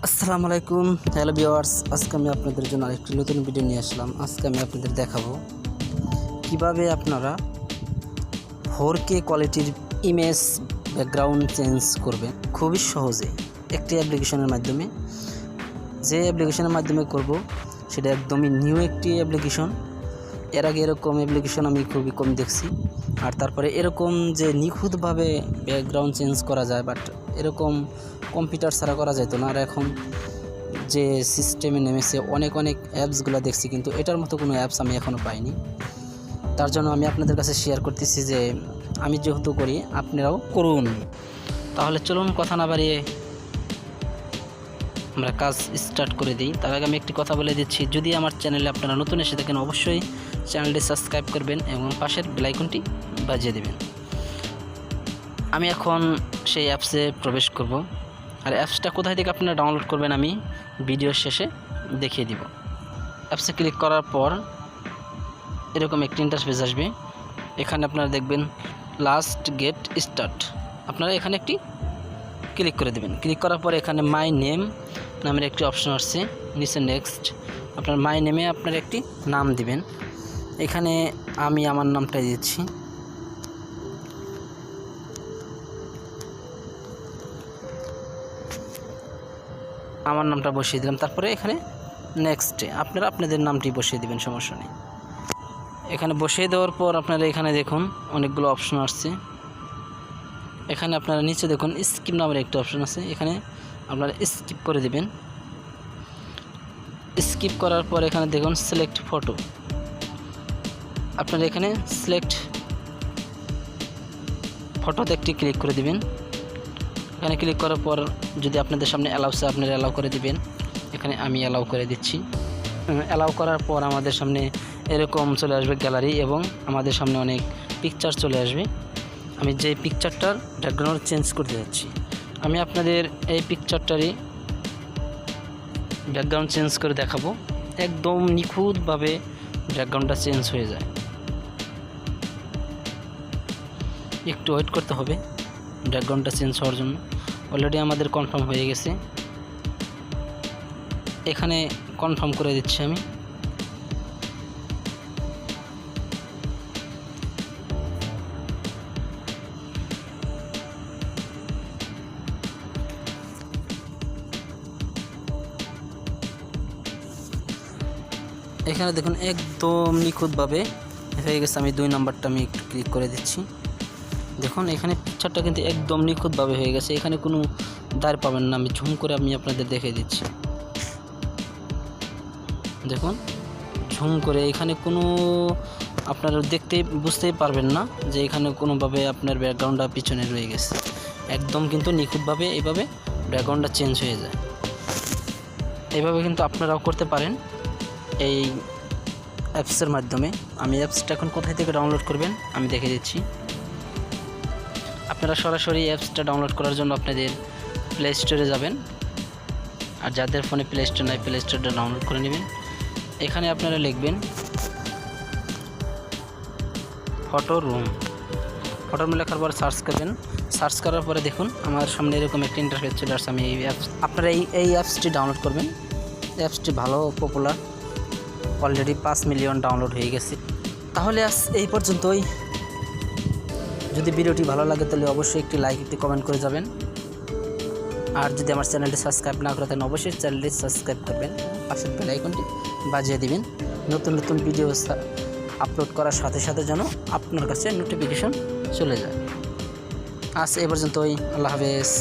আসসালামু আলাইকুম, hello viewers. আজকে আমি আপনাদের জন্য আরেকটি নতুন ভিডিও নিয়ে আসলাম। আজকে আমি আপনাদের দেখাবো কিভাবে আপনারা 4K কোয়ালিটির ইমেজ ব্যাকগ্রাউন্ড চেঞ্জ করবেন খুবই সহজে একটি অ্যাপ্লিকেশনের মাধ্যমে। যে অ্যাপ্লিকেশনের মাধ্যমে করব সেটা একদমই নিউ একটি অ্যাপ্লিকেশন। এর আগে এরকম অ্যাপ্লিকেশন আমি খুবই কম দেখছি। আর তারপরে এরকম যে নিখুঁতভাবে ব্যাকগ্রাউন্ড চেঞ্জ করা যায়, বাট এরকম কম্পিউটার ছাড়া করা যেত না। আর এখন যে সিস্টেমে নেমেছে অনেক অ্যাপসগুলো দেখছি, কিন্তু এটার মতো কোনো অ্যাপস আমি এখনও পাইনি। তার জন্য আমি আপনাদের কাছে শেয়ার করতেছি যে আমি যেহেতু করি আপনারাও করুন। তাহলে চলুন কথা না বাড়িয়ে আমরা কাজ স্টার্ট করে দিই। তার আগে আমি একটি কথা বলে দিচ্ছি, যদি আমার চ্যানেলে আপনারা নতুন এসে থাকেন অবশ্যই চ্যানেলটি সাবস্ক্রাইব করবেন এবং পাশের বেল আইকনটি বাজিয়ে দেবেন। আমি এখন সেই অ্যাপসে প্রবেশ করব। আর অ্যাপসটা কোথায় থেকে আপনারা ডাউনলোড করবেন আমি ভিডিওর শেষে দেখিয়ে দিব। অ্যাপসে ক্লিক করার পর এরকম একটি ইন্টারফেস আসবে। এখানে আপনারা দেখবেন লাস্ট গেট স্টার্ট, আপনারা এখানে একটি ক্লিক করে দেবেন। ক্লিক করার পর এখানে মাই নেম নামের একটি অপশন আসছে, নিচে নেক্সট। আপনার মাই নেমে আপনার একটি নাম দিবেন। এখানে আমি আমার নামটাই দিচ্ছি। আমার নামটা বসিয়ে দিলাম। তারপরে এখানে নেক্সটে আপনারা আপনাদের নামটি বসিয়ে দিবেন, সমস্যা নেই। এখানে বসিয়ে দেওয়ার পর আপনারা এখানে দেখুন অনেকগুলো অপশন আসছে। এখানে আপনারা নিচে দেখুন স্কিপ নামের একটা অপশন আছে, এখানে আপনারা স্কিপ করে দিবেন। স্কিপ করার পর এখানে দেখুন সিলেক্ট ফটো, আপনারা এখানে সিলেক্ট ফটোতে একটি ক্লিক করে দিবেন। এখানে ক্লিক করার পর যদি আপনাদের সামনে অ্যালাউসে আপনারা অ্যালাউ করে দিবেন। এখানে আমি অ্যালাউ করে দিচ্ছি। অ্যালাউ করার পর আমাদের সামনে এরকম চলে আসবে গ্যালারি এবং আমাদের সামনে অনেক পিকচার চলে আসবে। আমি যে পিকচারটার ব্যাকগ্রাউন্ড চেঞ্জ করতে যাচ্ছি, আমি আপনাদের এই পিকচারটারই ব্যাকগ্রাউন্ড চেঞ্জ করে দেখাবো। একদম নিখুঁতভাবে ব্যাকগ্রাউন্ডটা চেঞ্জ হয়ে যায়। একটু ওয়েট করতে হবে ব্যাকগ্রাউন্ডটা চেঞ্জ হওয়ার জন্য। অলরেডি আমাদের কনফার্ম হয়ে গেছে, এখানে কনফার্ম করে দিচ্ছি আমি। এখানে দেখুন একদম নিখুঁতভাবে হয়ে গেছে। আমি 2 নাম্বারটা আমি একটু ক্লিক করে দিচ্ছি। দেখুন এখানে পিকচারটা কিন্তু একদম নিখুঁতভাবে হয়ে গেছে, এখানে কোনো দাঁড় পাবেন না। আমি ঝুম করে আমি আপনাদের দেখিয়ে দিচ্ছি। দেখুন ঝুম করে এখানে কোনো আপনারা বুঝতেই পারবেন না যে এখানে কোনোভাবে আপনার ব্যাকগ্রাউন্ডটা পিছনে রয়ে গেছে। একদম কিন্তু নিখুঁতভাবে এইভাবে ব্যাকগ্রাউন্ডটা চেঞ্জ হয়ে যায়। এইভাবে কিন্তু আপনারাও করতে পারেন এই অ্যাপসের মাধ্যমে। আমি অ্যাপসটা এখন কোথায় থেকে ডাউনলোড করবেন আমি দেখে দিচ্ছি। আপনারা সরাসরি অ্যাপসটা ডাউনলোড করার জন্য আপনাদের প্লে স্টোরে যাবেন। আর যাদের ফোনে প্লে স্টোর নাই, প্লে স্টোরটা ডাউনলোড করে নেবেন। এখানে আপনারা লিখবেন ফটো রুম। ফটো রুম লেখার পর সার্চ করবেন। সার্চ করার পরে দেখুন আমার সামনে এরকম একটা ইন্টারফেস চলে আসছে। আমি এই অ্যাপস আপনারা এই অ্যাপসটি ডাউনলোড করবেন। অ্যাপসটি ভালো পপুলার, অলরেডি 5 মিলিয়ন ডাউনলোড হয়ে গেছে। তাহলে আজ এই পর্যন্তই। যদি ভিডিওটি ভালো লাগে তাহলে অবশ্যই একটি লাইক, একটি কমেন্ট করে যাবেন। আর যদি আমার চ্যানেলটি সাবস্ক্রাইব না করে থাকেন অবশ্যই চ্যানেলটি সাবস্ক্রাইব করবেন, পাশের বেল আইকনটি বাজিয়ে দিবেন। নতুন ভিডিও আপলোড করার সাথে সাথে যেন আপনার কাছে নোটিফিকেশন চলে যায়। আজ এই পর্যন্তই, আল্লাহ হাফেজ।